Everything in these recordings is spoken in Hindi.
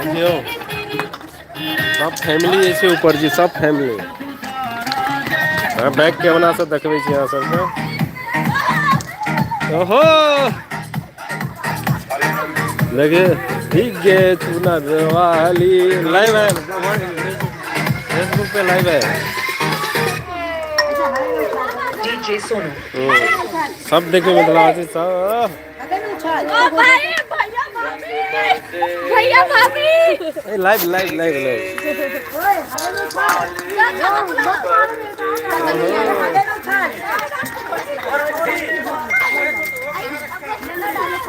देखियो सब फैमिली ऐसे ऊपर जी, सब फैमिली। हाँ, बैक कैमरा से देखबै छी अहाँ सबके। ओहो देखिए भीगे चुनर वाली लाइव है, फेसबुक पे लाइव है। डीजे सोनू सब देखिए मतलब आज सब भैया भाभी लाइव लाइव लाइव लाइव।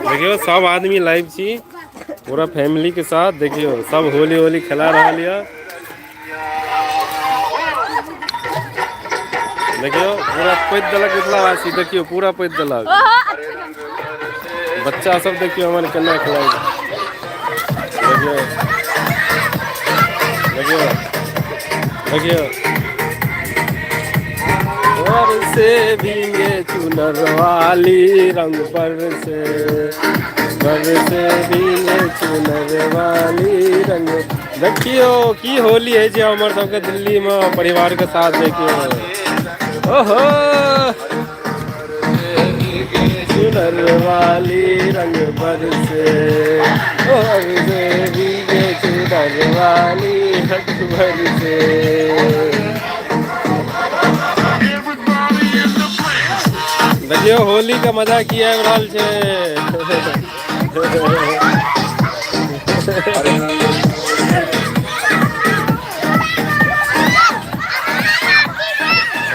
देखियो सब आदमी लाइव छी, पूरा फैमिली के साथ। देखियो सब होली होली खेला रहा लिया। देखियो पूरा पैद देलक मिथिला वासी, देखियो पूरा पैद देलक। बच्चा सब देखियो हमारे केना खेलाइ छै। देखियो देखियो देखियो और से भीगे चुनर वाली रंग पर से भीगे चुनर वाली रंग। देखियो की होली है जे हमर सबके दिल्ली में परिवार के साथ। देखियो ओहो चुनर वाली रंग पर से भीगे चुनर वाली रंग पर से। देखियो होली का मजा किया रहल छै।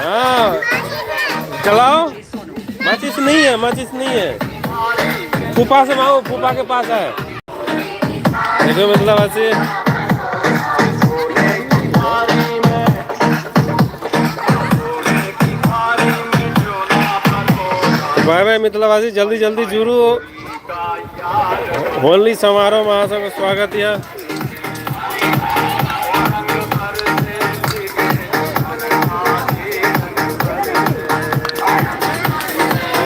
हाँ चलाओ, माचिस नहीं है, माचिस नहीं है। फूफा से मांगो, फूफा के पास है। देखो मतलब ऐसे बाय बाय मिथिलावासी, जल्दी जल्दी जुड़ू। होली समारोह में अहाँ सबके स्वागत है।